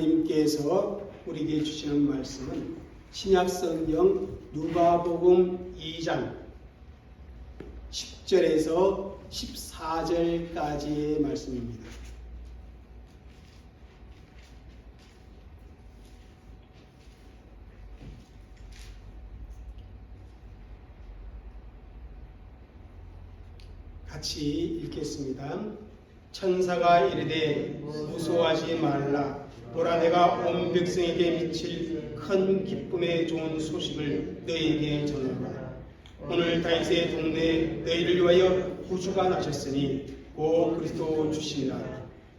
하나님께서 우리에게 주시는 말씀은 신약성경 누가복음 2장 10절에서 14절까지의 말씀입니다. 같이 읽겠습니다. 천사가 이르되 무서워하지 말라. 보라, 내가 온 백성에게 미칠 큰 기쁨의 좋은 소식을 너희에게 전하노라. 오늘 다윗의 동네에 너희를 위하여 구주가 나셨으니 곧 그리스도 주시니라.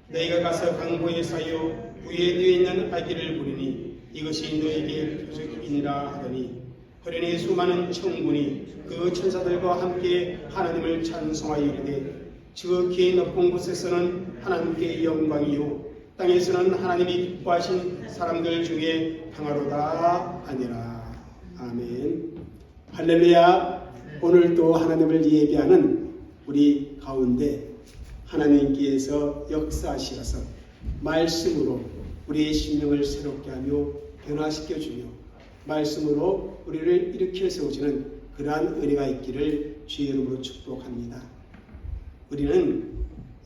너희가 가서 강보에 사여 부에 누워 있는 아기를 부리니 이것이 너희에게 표적이니라 하더니 호련히 수많은 천군이 그 천사들과 함께 하나님을 찬송하여 이르되 저 길 높은 곳에서는 하나님께 영광이요 땅에서는 하나님이 기뻐하신 사람들 중에 평화로다 하니라. 아멘. 할렐루야. 오늘도 하나님을 예배하는 우리 가운데 하나님께서 역사하시어서 말씀으로 우리의 심령을 새롭게 하며 변화시켜 주며 말씀으로 우리를 일으켜 세우시는 그러한 은혜가 있기를 주의 이름으로 축복합니다. 우리는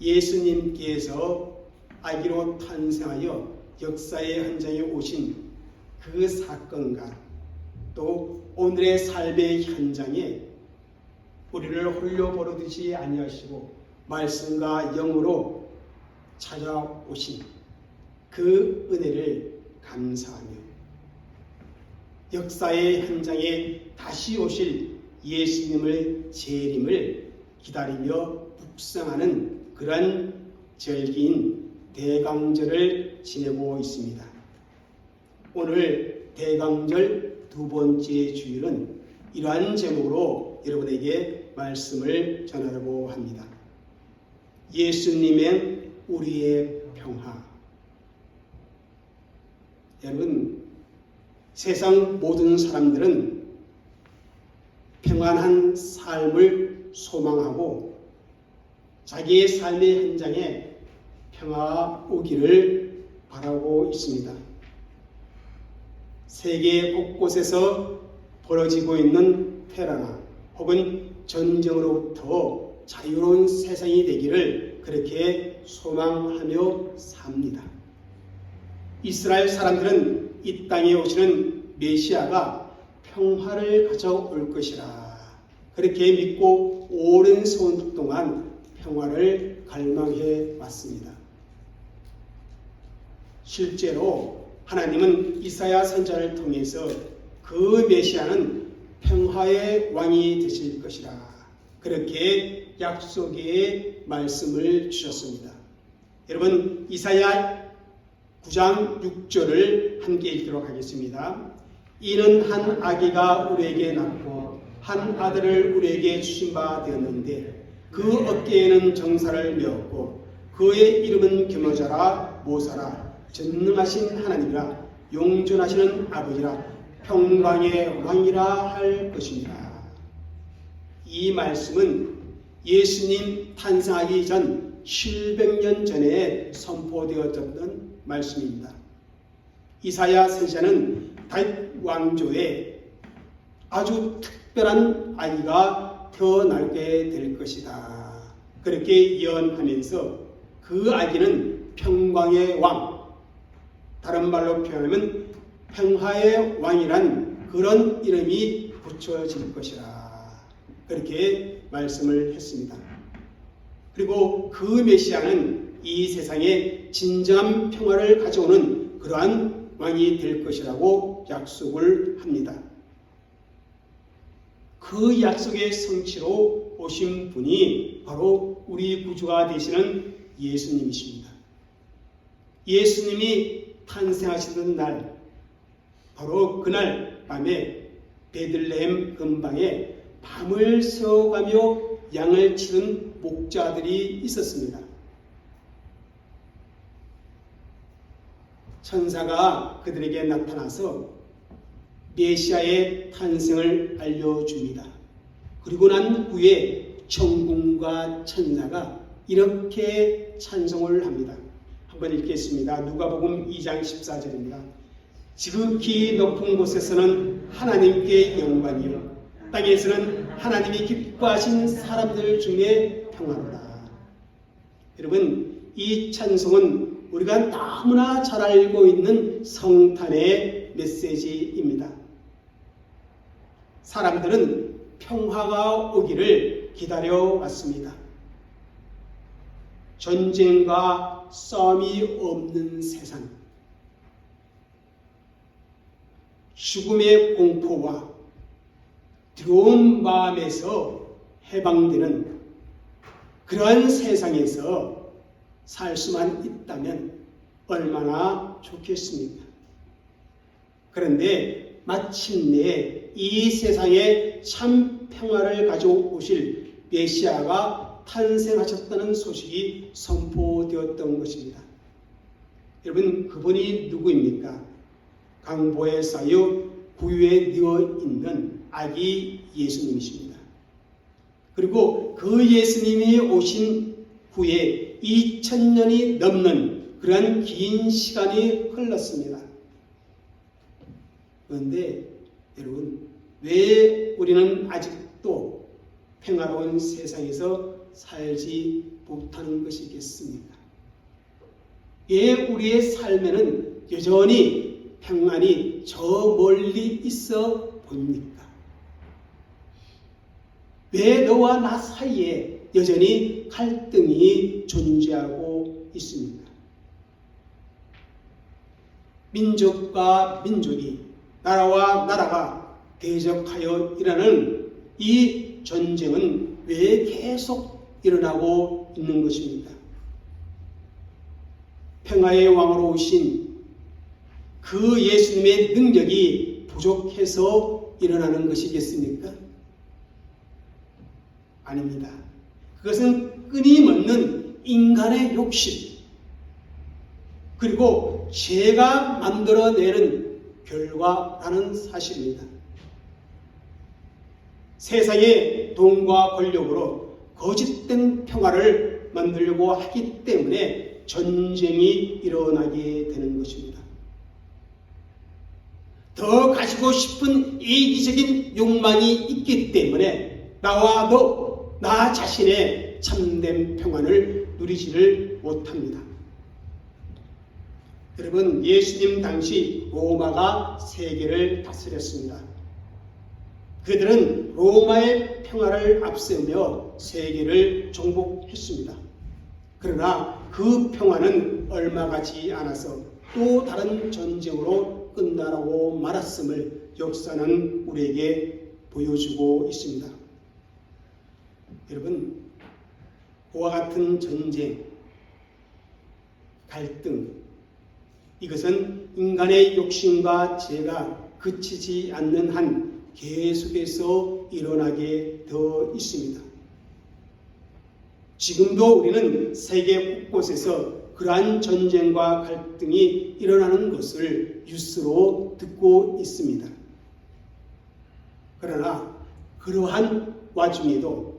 예수님께서 아기로 탄생하여 역사의 현장에 오신 그 사건과 또 오늘의 삶의 현장에 우리를 홀려 버리지 아니하시고 말씀과 영으로 찾아오신 그 은혜를 감사하며 역사의 현장에 다시 오실 예수님의 재림을 기다리며 묵상하는 그런 절기인 대강절을 지내고 있습니다. 오늘 대강절 두 번째 주일은 이러한 제목으로 여러분에게 말씀을 전하려고 합니다. 예수님의 우리의 평화. 여러분, 세상 모든 사람들은 평안한 삶을 소망하고 자기의 삶의 현장에 평화가 오기를 바라고 있습니다. 세계 곳곳에서 벌어지고 있는 테러나 혹은 전쟁으로부터 자유로운 세상이 되기를 그렇게 소망하며 삽니다. 이스라엘 사람들은 이 땅에 오시는 메시아가 평화를 가져올 것이라 그렇게 믿고 오랜 세월 동안 평화를 갈망해 왔습니다. 실제로 하나님은 이사야 선지자를 통해서 그 메시아는 평화의 왕이 되실 것이라 그렇게 약속의 말씀을 주셨습니다. 여러분, 이사야 9장 6절을 함께 읽도록 하겠습니다. 이는 한 아기가 우리에게 낳고 한 아들을 우리에게 주신 바 되었는데 그 어깨에는 정사를 메었고 그의 이름은 겸허자라 모사라 전능하신 하나님이라 용존하시는 아버지라 평강의 왕이라 할 것입니다. 이 말씀은 예수님 탄생하기 전 700년 전에 선포되어졌던 말씀입니다. 이사야 선지자는 다윗 왕조에 아주 특별한 아기가 태어나게 될 것이다 그렇게 예언하면서 그 아기는 평강의 왕, 다른 말로 표현하면 평화의 왕이란 그런 이름이 붙여질 것이라 그렇게 말씀을 했습니다. 그리고 그 메시아는 이 세상에 진정한 평화를 가져오는 그러한 왕이 될 것이라고 약속을 합니다. 그 약속의 성취로 오신 분이 바로 우리 구주가 되시는 예수님이십니다. 예수님이 탄생하시던 날, 바로 그날 밤에 베들레헴 근방에 밤을 새워가며 양을 치는 목자들이 있었습니다. 천사가 그들에게 나타나서 메시아의 탄생을 알려줍니다. 그리고 난 후에 천군과 천사가 이렇게 찬송을 합니다. 한번 읽겠습니다. 누가복음 2장 14절입니다. 지극히 높은 곳에서는 하나님께 영광이요 땅에서는 하나님이 기뻐하신 사람들 중에 평화로라. 여러분, 이 찬송은 우리가 너무나 잘 알고 있는 성탄의 메시지입니다. 사람들은 평화가 오기를 기다려왔습니다. 전쟁과 싸움이 없는 세상, 죽음의 공포와 두려운 마음에서 해방되는 그러한 세상에서 살 수만 있다면 얼마나 좋겠습니까? 그런데 마침내 이 세상에 참 평화를 가져오실 메시아가 탄생하셨다는 소식이 선포되었던 것입니다. 여러분, 그분이 누구입니까? 강보에 쌓여 구유에 누워 있는 아기 예수님이십니다. 그리고 그 예수님이 오신 후에 2000년이 넘는 그러한 긴 시간이 흘렀습니다. 그런데 여러분, 왜 우리는 아직도 평화로운 세상에서 살지 못하는 것이겠습니까? 왜 우리의 삶에는 여전히 평안이 저 멀리 있어 보입니까? 왜 너와 나 사이에 여전히 갈등이 존재하고 있습니까? 민족과 민족이, 나라와 나라가 대적하여 일어나는 이 전쟁은 왜 계속 일어나고 있는 것입니까? 평화의 왕으로 오신 그 예수님의 능력이 부족해서 일어나는 것이겠습니까? 아닙니다. 그것은 끊임없는 인간의 욕심, 그리고 죄가 만들어내는 결과라는 사실입니다. 세상의 돈과 권력으로 거짓된 평화를 만들려고 하기 때문에 전쟁이 일어나게 되는 것입니다. 더 가지고 싶은 이기적인 욕망이 있기 때문에 나와 나 자신의 참된 평안을 누리지를 못합니다. 여러분, 예수님 당시 로마가 세계를 다스렸습니다. 그들은 로마의 평화를 앞세우며 세계를 정복했습니다. 그러나 그 평화는 얼마 가지 않아서 또 다른 전쟁으로 끝나라고 말았음을 역사는 우리에게 보여주고 있습니다. 여러분, 그와 같은 전쟁, 갈등, 이것은 인간의 욕심과 죄가 그치지 않는 한 계속해서 일어나게 되어 있습니다. 지금도 우리는 세계 곳곳에서 그러한 전쟁과 갈등이 일어나는 것을 뉴스로 듣고 있습니다. 그러나 그러한 와중에도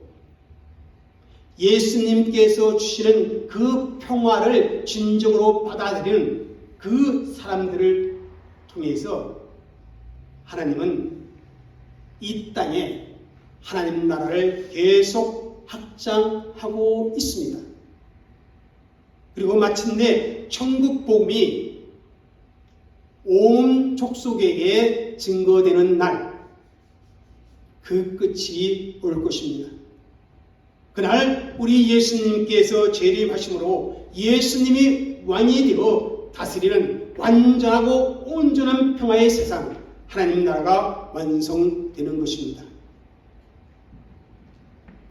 예수님께서 주시는 그 평화를 진정으로 받아들이는 그 사람들을 통해서 하나님은 이 땅에 하나님 나라를 계속 확장하고 있습니다. 그리고 마침내 천국 복음이 온 족속에게 증거되는 날, 그 끝이 올 것입니다. 그날 우리 예수님께서 재림하심으로 예수님이 왕이 되어 다스리는 완전하고 온전한 평화의 세상, 하나님 나라가 완성되는 것입니다.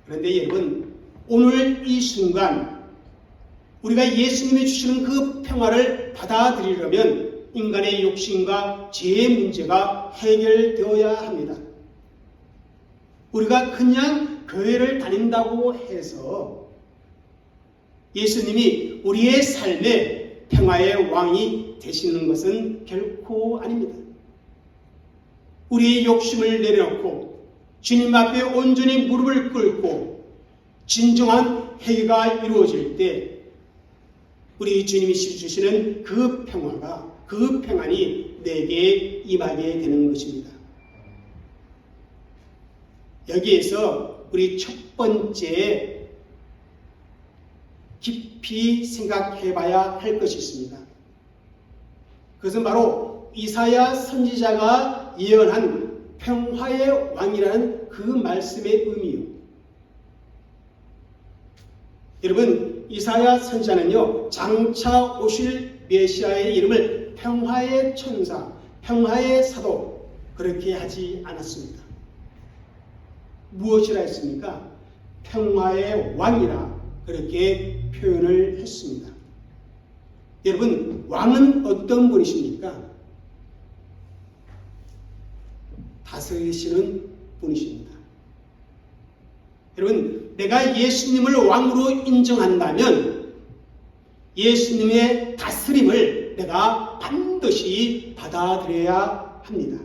그런데 여러분, 오늘 이 순간 우리가 예수님이 주시는 그 평화를 받아들이려면 인간의 욕심과 죄의 문제가 해결되어야 합니다. 우리가 그냥 교회를 다닌다고 해서 예수님이 우리의 삶에 평화의 왕이 되시는 것은 결코 아닙니다. 우리의 욕심을 내려놓고 주님 앞에 온전히 무릎을 꿇고 진정한 회개가 이루어질 때 우리 주님이 주시는 그 평화가, 그 평안이 내게 임하게 되는 것입니다. 여기에서 우리 첫 번째 깊이 생각해 봐야 할 것이 있습니다. 그것은 바로 이사야 선지자가 예언한 평화의 왕이라는 그 말씀의 의미요. 여러분, 이사야 선지자는요, 장차 오실 메시아의 이름을 평화의 천사, 평화의 사도 그렇게 하지 않았습니다. 무엇이라 했습니까? 평화의 왕이라 그렇게 표현을 했습니다. 여러분, 왕은 어떤 분이십니까? 다스리시는 분이십니다. 여러분, 내가 예수님을 왕으로 인정한다면 예수님의 다스림을 내가 반드시 받아들여야 합니다.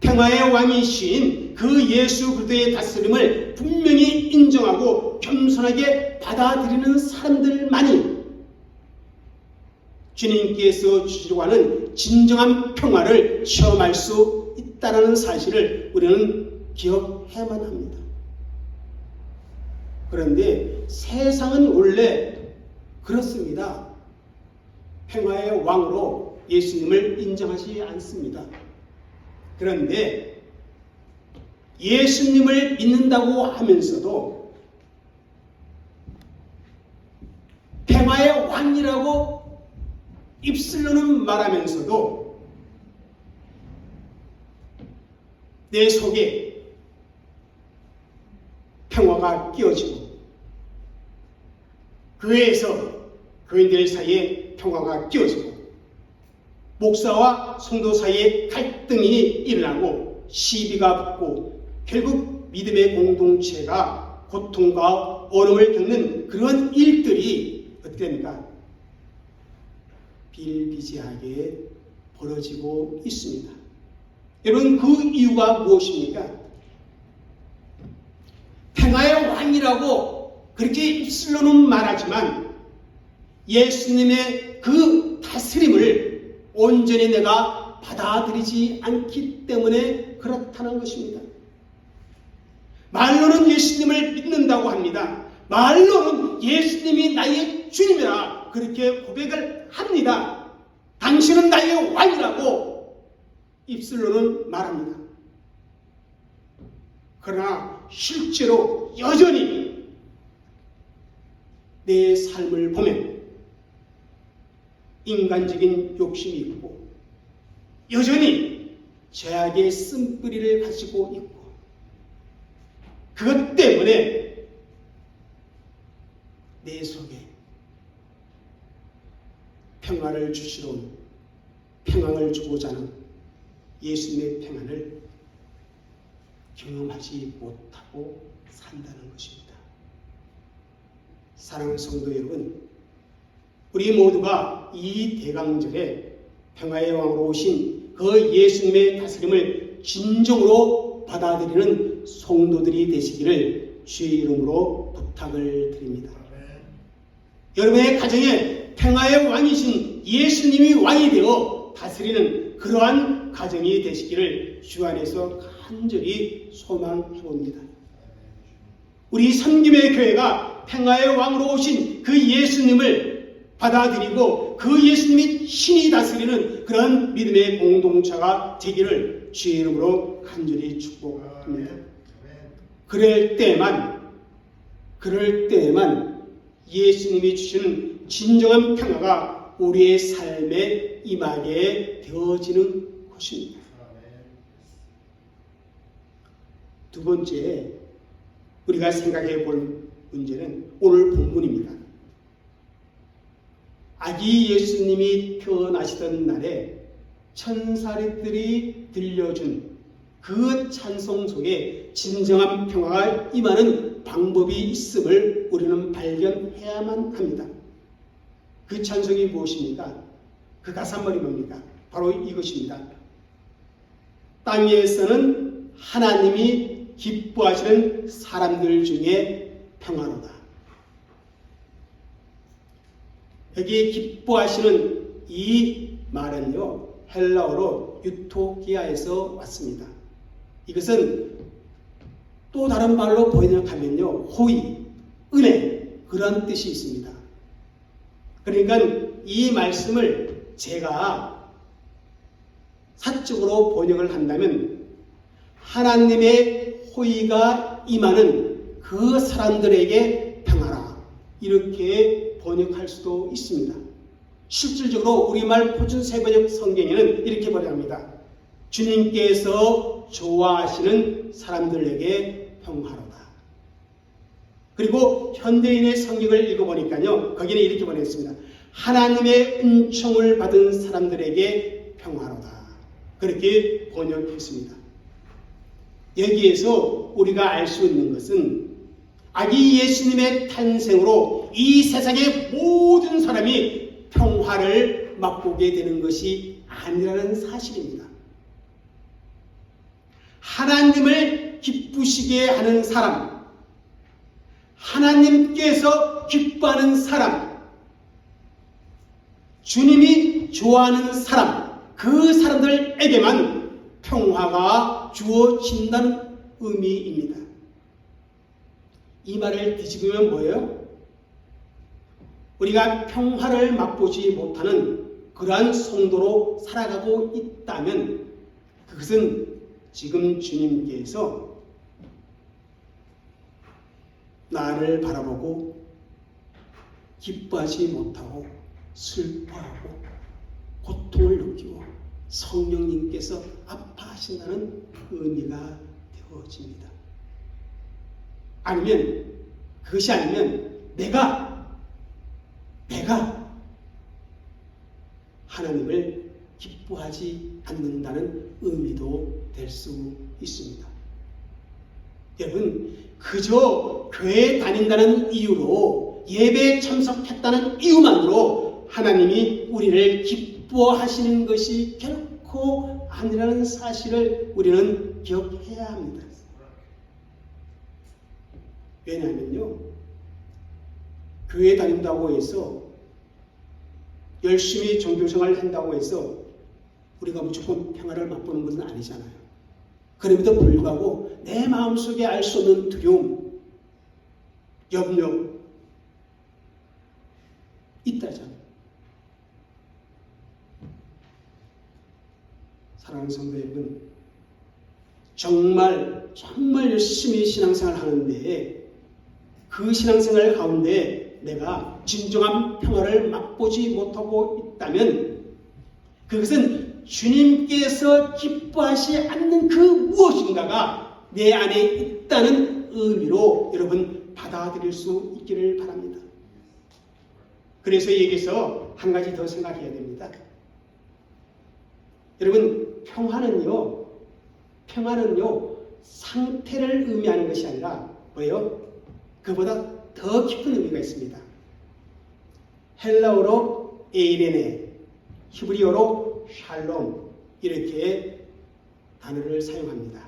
평화의 왕이신 그 예수 그리스도의 다스림을 분명히 인정하고 겸손하게 받아들이는 사람들만이 주님께서 주시려고 하는 진정한 평화를 체험할 수 있다는 사실을 우리는 기억해야만 합니다. 그런데 세상은 원래 그렇습니다. 평화의 왕으로 예수님을 인정하지 않습니다. 그런데 예수님을 믿는다고 하면서도 평화의 왕이라고 입술로는 말하면서도 내 속에 평화가 끼어지고 교회에서 교인들 사이에 평화가 끼어지고 목사와 성도 사이에 갈등이 일어나고 시비가 붙고 결국 믿음의 공동체가 고통과 어려움을 겪는 그런 일들이 어떻게 됩니까? 비일비재하게 벌어지고 있습니다. 여러분, 그 이유가 무엇입니까? 평화의 왕이라고 그렇게 입술로는 말하지만 예수님의 그 다스림을 온전히 내가 받아들이지 않기 때문에 그렇다는 것입니다. 말로는 예수님을 믿는다고 합니다. 말로는 예수님이 나의 주님이라 그렇게 고백을 합니다. 당신은 나의 왕이라고 입술로는 말합니다. 그러나 실제로 여전히 내 삶을 보면 인간적인 욕심이 있고 여전히 죄악의 쓴뿌리를 가지고 있고 그것 때문에 내 속에 평화를 주시러 온 평안을 주고자 하는 예수님의 평안을 경험하지 못하고 산다는 것입니다. 사랑하는 성도 여러분, 우리 모두가 이 대강절에 평화의 왕으로 오신 그 예수님의 다스림을 진정으로 받아들이는 성도들이 되시기를 주의 이름으로 부탁을 드립니다. 여러분의 가정에 평화의 왕이신 예수님이 왕이 되어 다스리는 그러한 가정이 되시기를 주 안에서 간절히 소망해 봅니다. 우리 섬김의 교회가 평화의 왕으로 오신 그 예수님을 받아들이고 그 예수님이 신이 다스리는 그런 믿음의 공동체가 되기를 주의 이름으로 간절히 축복합니다. 그럴 때에만 예수님이 주시는 진정한 평화가 우리의 삶에 임하게 되어지는 것입니다. 두 번째, 우리가 생각해 볼 문제는 오늘 본문입니다. 아기 예수님이 태어나시던 날에 천사들이 들려준 그 찬송 속에 진정한 평화가 임하는 방법이 있음을 우리는 발견해야만 합니다. 그 찬송이 무엇입니까? 그 가사말이 뭡니까? 바로 이것입니다. 땅에서는 하나님이 기뻐하시는 사람들 중에 평화로다. 여기 기뻐하시는 이 말은요, 헬라어로 유토기아에서 왔습니다. 이것은 또 다른 말로 번역하면요, 호의, 은혜, 그런 뜻이 있습니다. 그러니까 이 말씀을 제가 사적으로 번역을 한다면 하나님의 호의가 임하는 그 사람들에게 평하라, 이렇게 번역할 수도 있습니다. 실질적으로 우리말 표준세번역 성경에는 이렇게 번역합니다. 주님께서 좋아하시는 사람들에게 평하로다. 그리고 현대인의 성경을 읽어보니까요, 거기는 이렇게 번역했습니다. 하나님의 은총을 받은 사람들에게 평하로다. 그렇게 번역했습니다. 여기에서 우리가 알 수 있는 것은 아기 예수님의 탄생으로 이 세상의 모든 사람이 평화를 맛보게 되는 것이 아니라는 사실입니다. 하나님을 기쁘시게 하는 사람, 하나님께서 기뻐하는 사람, 주님이 좋아하는 사람, 그 사람들에게만 평화가 주어진다는 의미입니다. 이 말을 뒤집으면 뭐예요? 우리가 평화를 맛보지 못하는 그러한 성도로 살아가고 있다면 그것은 지금 주님께서 나를 바라보고 기뻐하지 못하고 슬퍼하고 고통을 느끼고 성령님께서 아파하신다는 의미가 되어집니다. 아니면 그것이 아니면 내가 하나님을 기뻐하지 않는다는 의미도 될 수 있습니다. 여러분, 그저 교회에 다닌다는 이유로, 예배에 참석했다는 이유만으로 하나님이 우리를 기뻐하시는 것이 결코 아니라는 사실을 우리는 기억해야 합니다. 왜냐하면요, 교회에 다닌다고 해서 열심히 종교생활을 한다고 해서 우리가 무조건 평화를 맛보는 것은 아니잖아요. 그럼에도 불구하고 내 마음속에 알 수 없는 두려움, 염려 있다잖아요. 사랑하는 성도 여러분, 정말 열심히 신앙생활을 하는데 그 신앙생활 가운데 내가 진정한 평화를 맛보지 못하고 있다면 그것은 주님께서 기뻐하지 않는 그 무엇인가가 내 안에 있다는 의미로 여러분 받아들일 수 있기를 바랍니다. 그래서 여기서 한 가지 더 생각해야 됩니다. 여러분, 평화는요 상태를 의미하는 것이 아니라 뭐예요? 그보다 더 깊은 의미가 있습니다. 헬라어로 에이레네, 히브리어로 샬롬, 이렇게 단어를 사용합니다.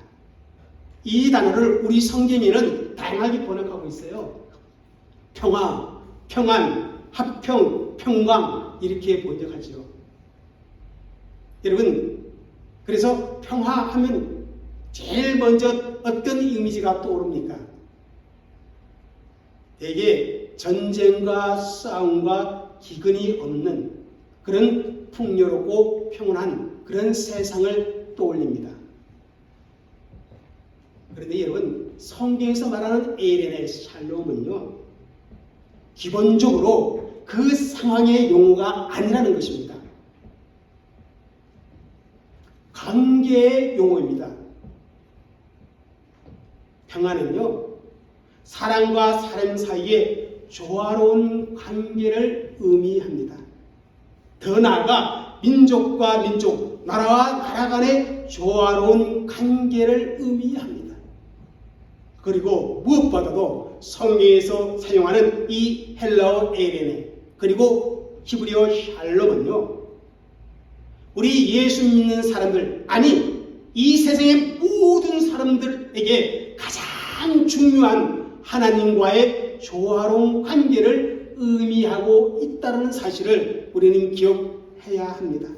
이 단어를 우리 성경에는 다양하게 번역하고 있어요. 평화, 평안, 합평, 평강, 이렇게 번역하죠. 여러분, 그래서 평화하면 제일 먼저 어떤 이미지가 떠오릅니까? 대개 전쟁과 싸움과 기근이 없는 그런 풍요롭고 평온한 그런 세상을 떠올립니다. 그런데 여러분, 성경에서 말하는 에이레네, 샬롬은요, 기본적으로 그 상황의 용어가 아니라는 것입니다. 관계의 용어입니다. 평화는요, 사람과 사람 사이에 조화로운 관계를 의미합니다. 더 나아가 민족과 민족, 나라와 나라 간의 조화로운 관계를 의미합니다. 그리고 무엇보다도 성경에서 사용하는 이 헬라어 에이레네, 그리고 히브리어 샬롬은요, 우리 예수 믿는 사람들, 아니 이 세상의 모든 사람들에게 가장 중요한 하나님과의 조화로운 관계를 의미하고 있다는 사실을 우리는 기억해야 합니다.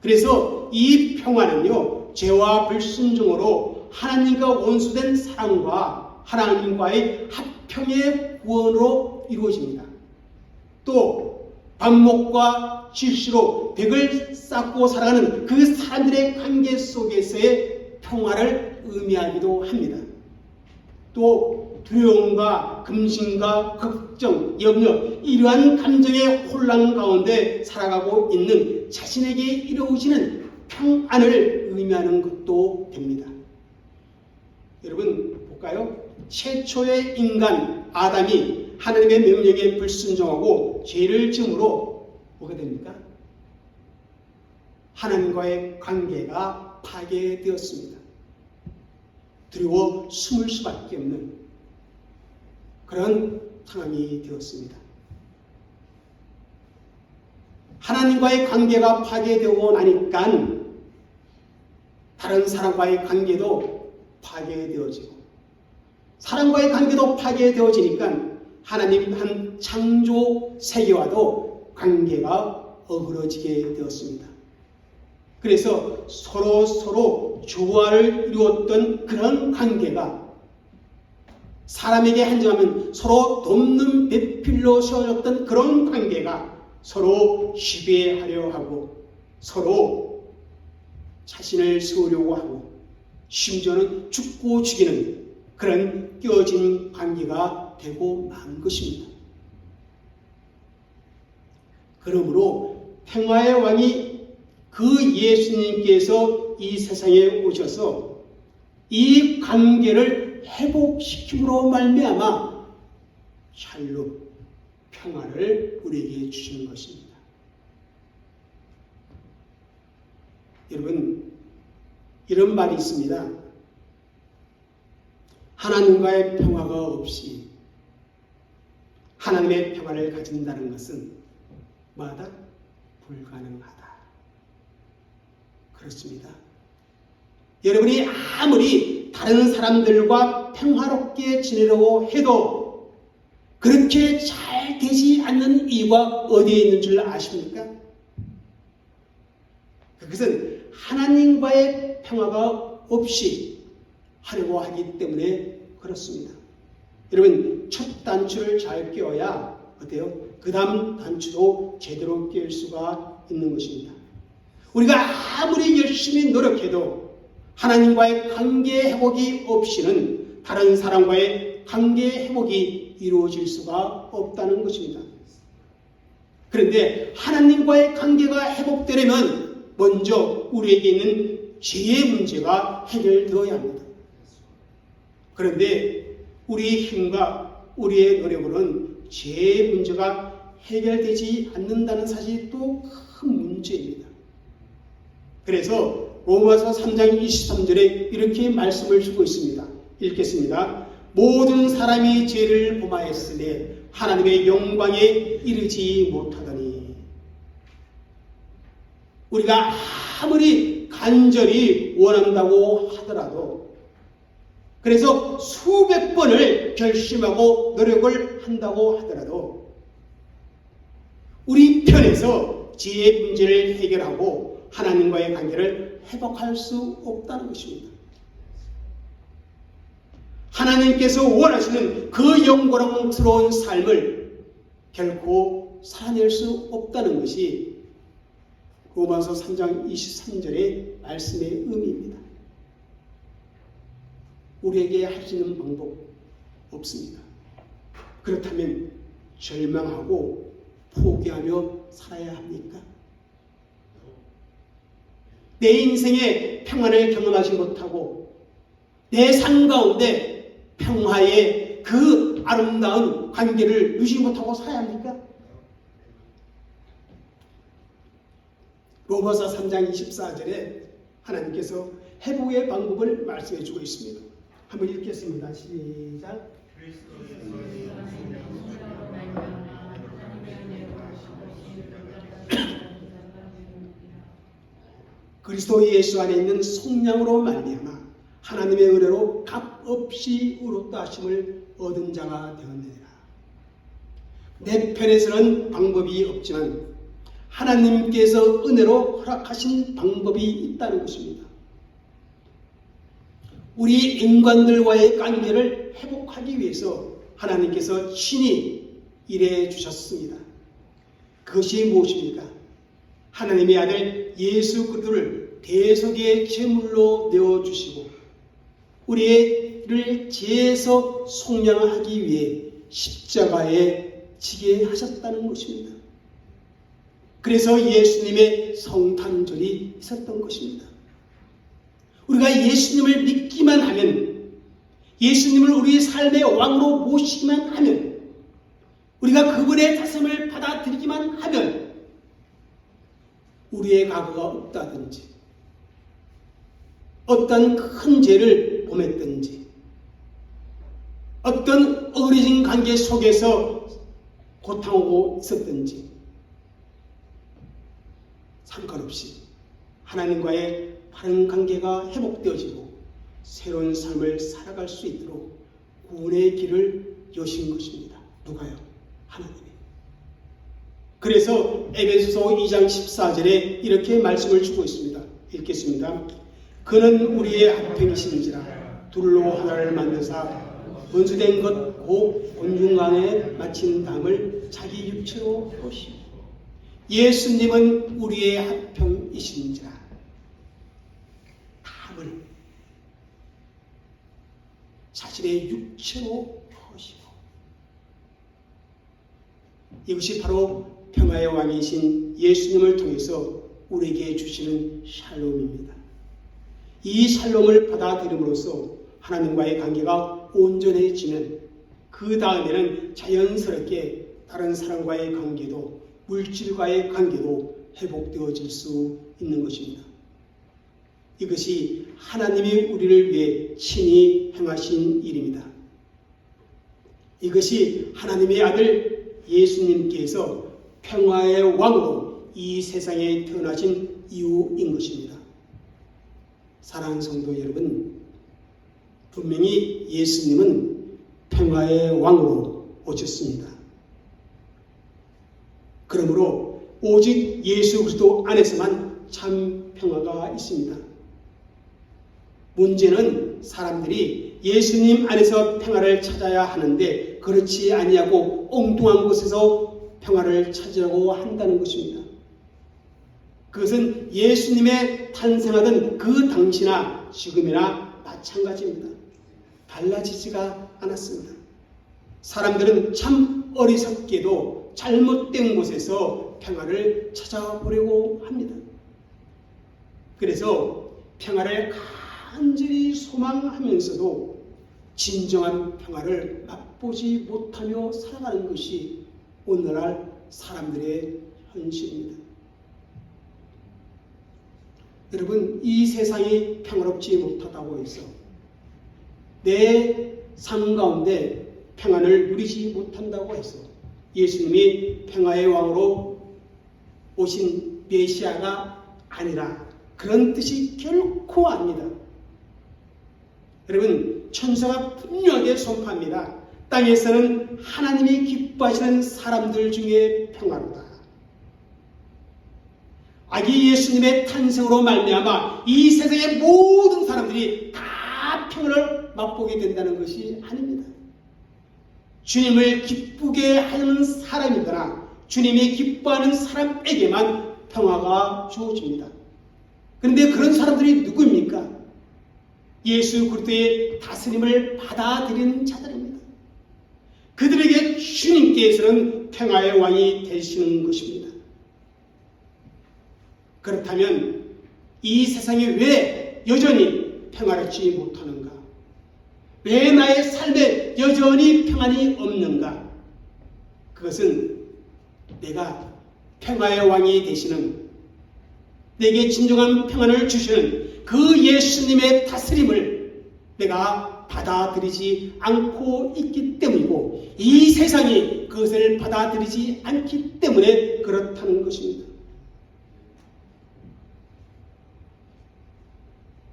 그래서 이 평화는요, 죄와 불순종으로 하나님과 원수된 사랑과 하나님과의 합평의 구원으로 이루어집니다. 또 반목과 질시로 벽을 쌓고 살아가는 그 사람들의 관계 속에서의 평화를 의미하기도 합니다. 또 두려움과 금신과 걱정, 염려, 이러한 감정의 혼란 가운데 살아가고 있는 자신에게 이루어지는 평안을 의미하는 것도 됩니다. 여러분 볼까요? 최초의 인간 아담이 하나님의 명령에 불순종하고 죄를 지음으로 뭐가 됩니까? 하나님과의 관계가 파괴되었습니다. 두려워 숨을 수밖에 없는 그런 상황이 되었습니다. 하나님과의 관계가 파괴되고 나니까 다른 사람과의 관계도 파괴되어지고, 사람과의 관계도 파괴되어지니까 하나님 한 창조 세계와도 관계가 어그러지게 되었습니다. 그래서 서로 조화를 이루었던 그런 관계가 사람에게 한정하면 서로 돕는 배필로 세워졌던 그런 관계가 서로 지배하려 하고 서로 자신을 세우려고 하고 심지어는 죽고 죽이는 그런 끼어진 관계가 되고 만 것입니다. 그러므로 평화의 왕이 그 예수님께서 이 세상에 오셔서 이 관계를 회복시킴으로 말미암아 샬롬, 평화를 우리에게 주시는 것입니다. 여러분, 이런 말이 있습니다. 하나님과의 평화가 없이 하나님의 평화를 가진다는 것은 뭐하다? 불가능하다. 그렇습니다. 여러분이 아무리 다른 사람들과 평화롭게 지내려고 해도 그렇게 잘 되지 않는 이유가 어디에 있는 줄 아십니까? 그것은 하나님과의 평화가 없이 하려고 하기 때문에 그렇습니다. 여러분, 첫 단추를 잘 끼워야 어때요? 그 다음 단추도 제대로 끼울 수가 있는 것입니다. 우리가 아무리 열심히 노력해도 하나님과의 관계 회복이 없이는 다른 사람과의 관계 회복이 이루어질 수가 없다는 것입니다. 그런데 하나님과의 관계가 회복되려면 먼저 우리에게 있는 죄의 문제가 해결되어야 합니다. 그런데 우리의 힘과 우리의 노력으로는 죄의 문제가 해결되지 않는다는 사실이 또 큰 문제입니다. 그래서 로마서 3장 23절에 이렇게 말씀을 주고 있습니다. 읽겠습니다. 모든 사람이 죄를 범하였으니 하나님의 영광에 이르지 못하더니. 우리가 아무리 간절히 원한다고 하더라도, 그래서 수백 번을 결심하고 노력을 한다고 하더라도 우리 편에서 죄의 문제를 해결하고 하나님과의 관계를 회복할 수 없다는 것입니다. 하나님께서 원하시는 그 영광스러운 삶을 결코 살아낼 수 없다는 것이 로마서 3장 23절의 말씀의 의미입니다. 우리에게 할 수 있는 방법 없습니다. 그렇다면 절망하고 포기하며 살아야 합니까? 내 인생에 평안을 경험하지 못하고 내 삶 가운데 평화의 그 아름다운 관계를 누리지 못하고 살아야 합니까? 로마서 3장 24절에 하나님께서 회복의 방법을 말씀해 주고 있습니다. 한번 읽겠습니다. 시작. 그리스도 예수 안에 있는 속량으로 말미암아 하나님의 은혜로 값없이 의롭다 하심을 얻은 자가 되었느니라. 내 편에서는 방법이 없지만 하나님께서 은혜로 허락하신 방법이 있다는 것입니다. 우리 인간들과의 관계를 회복하기 위해서 하나님께서 친히 일해 주셨습니다. 그것이 무엇입니까? 하나님의 아들 예수 그리스도를 대속의 제물로 내어주시고 우리를 죄에서 속량하기 위해 십자가에 지게 하셨다는 것입니다. 그래서 예수님의 성탄절이 있었던 것입니다. 우리가 예수님을 믿기만 하면, 예수님을 우리의 삶의 왕으로 모시기만 하면, 우리가 그분의 다스림을 받아들이기만 하면 우리의 과거가 없다든지 어떤 큰 죄를 범했든지 어떤 어그러진 관계 속에서 고통하고 있었든지 상관없이 하나님과의 바른 관계가 회복되어지고 새로운 삶을 살아갈 수 있도록 구원의 길을 여신 것입니다. 누가요? 하나님이. 그래서 에베소서 2장 14절에 이렇게 말씀을 주고 있습니다. 읽겠습니다. 그는 우리의 합평이신지라 둘로 하나를 만드사 원수된 것 곧 온중간에 마친 담을 자기 육체로 보시고 예수님은 우리의 합평이신지라 담을 자신의 육체로 보시고 이것이 바로 평화의 왕이신 예수님을 통해서 우리에게 주시는 샬롬입니다. 이 샬롬을 받아들임으로써 하나님과의 관계가 온전해지면 그 다음에는 자연스럽게 다른 사람과의 관계도 물질과의 관계도 회복되어질 수 있는 것입니다. 이것이 하나님이 우리를 위해 친히 행하신 일입니다. 이것이 하나님의 아들 예수님께서 평화의 왕으로 이 세상에 태어나신 이유인 것입니다. 사랑하는 성도 여러분, 분명히 예수님은 평화의 왕으로 오셨습니다. 그러므로 오직 예수 그리스도 안에서만 참 평화가 있습니다. 문제는 사람들이 예수님 안에서 평화를 찾아야 하는데 그렇지 아니하고 엉뚱한 곳에서 평화를 찾으려고 한다는 것입니다. 그것은 예수님의 탄생하던 그 당시나 지금이나 마찬가지입니다. 달라지지가 않았습니다. 사람들은 참 어리석게도 잘못된 곳에서 평화를 찾아보려고 합니다. 그래서 평화를 간절히 소망하면서도 진정한 평화를 맛보지 못하며 살아가는 것이 오늘날 사람들의 현실입니다. 여러분, 이 세상이 평화롭지 못하다고 해서 내 삶 가운데 평안을 누리지 못한다고 해서 예수님이 평화의 왕으로 오신 메시아가 아니라 그런 뜻이 결코 아닙니다. 여러분, 천사가 분명하게 선포합니다. 땅에서는 하나님이 기뻐하시는 사람들 중에 평화로다. 아기 예수님의 탄생으로 말미암아 이 세상의 모든 사람들이 다 평화를 맛보게 된다는 것이 아닙니다. 주님을 기쁘게 하는 사람이거나 주님이 기뻐하는 사람에게만 평화가 주어집니다. 그런데 그런 사람들이 누구입니까? 예수 그리스도의 다스림을 받아들인 자들입니다. 그들에게 주님께서는 평화의 왕이 되시는 것입니다. 그렇다면 이 세상에 왜 여전히 평화롭지 못하는가? 왜 나의 삶에 여전히 평안이 없는가? 그것은 내가 평화의 왕이 되시는, 내게 진정한 평안을 주시는 그 예수님의 다스림을 내가 받아들이지 않고 있기 때문이고, 이 세상이 그것을 받아들이지 않기 때문에 그렇다는 것입니다.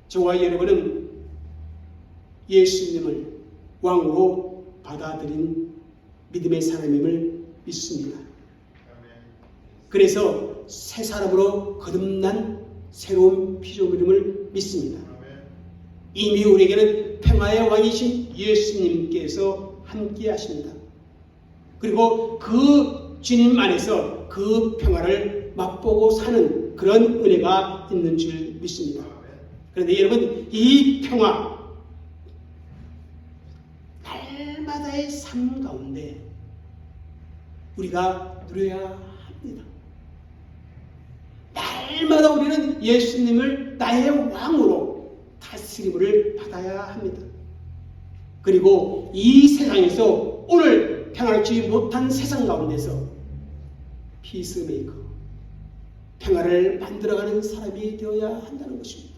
저와 여러분은 예수님을 왕으로 받아들인 믿음의 사람임을 믿습니다. 그래서 새 사람으로 거듭난 새로운 피조물임을 믿습니다. 이미 우리에게는 평화의 왕이신 예수님께서 함께 하십니다. 그리고 그 주님 안에서 그 평화를 맛보고 사는 그런 은혜가 있는 줄 믿습니다. 그런데 여러분, 이 평화, 날마다의 삶 가운데 우리가 누려야 합니다. 날마다 우리는 예수님을 나의 왕으로 다스림을 받아야 합니다. 그리고 이 세상에서 오늘 평화롭지 못한 세상 가운데서 피스메이커, 평화를 만들어가는 사람이 되어야 한다는 것입니다.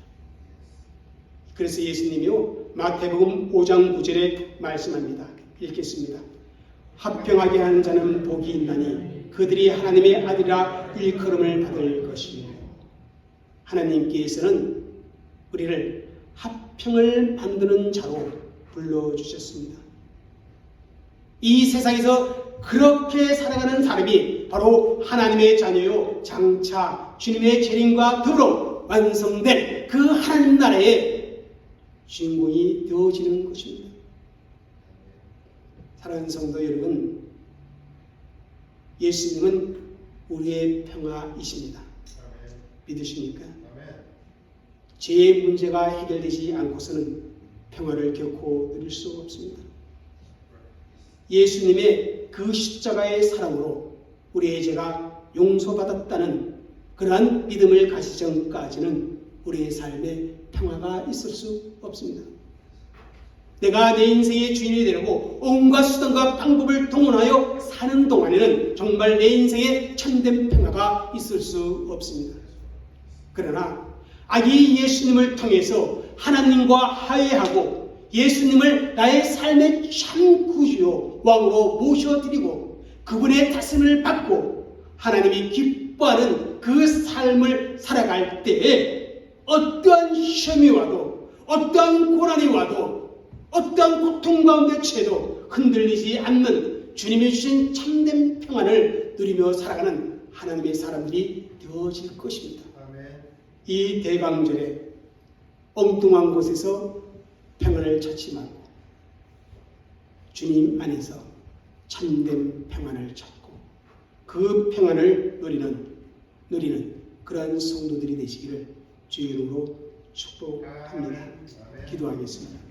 그래서 예수님이요, 마태복음 5장 9절에 말씀합니다. 읽겠습니다. 합평하게 하는 자는 복이 있나니 그들이 하나님의 아들이라 일컬음을 받을 것이요. 하나님께서는 우리를 합평을 만드는 자로 불러주셨습니다. 이 세상에서 그렇게 살아가는 사람이 바로 하나님의 자녀요, 장차 주님의 재림과 더불어 완성된 그 하나님 나라의 주인공이 되어지는 것입니다. 사랑하는 성도 여러분, 예수님은 우리의 평화이십니다. 믿으십니까? 죄의 문제가 해결되지 않고서는 평화를 결코 누릴 수 없습니다. 예수님의 그 십자가의 사랑으로 우리의 죄가 용서받았다는 그러한 믿음을 가지기 전까지는 우리의 삶에 평화가 있을 수 없습니다. 내가 내 인생의 주인이 되려고 온갖 수단과 방법을 동원하여 사는 동안에는 정말 내 인생에 참된 평화가 있을 수 없습니다. 그러나 아기 예수님을 통해서 하나님과 화해하고 예수님을 나의 삶의 참 구주요 왕으로 모셔드리고 그분의 다스림을 받고 하나님이 기뻐하는 그 삶을 살아갈 때에 어떠한 시험이 와도 어떠한 고난이 와도 어떠한 고통 가운데 처해도 흔들리지 않는 주님이 주신 참된 평안을 누리며 살아가는 하나님의 사람들이 되어질 것입니다. 이 대강절에 엉뚱한 곳에서 평안을 찾지 말고 주님 안에서 참된 평안을 찾고 그 평안을 누리는 그러한 성도들이 되시기를 주의 이름으로 축복합니다. 기도하겠습니다.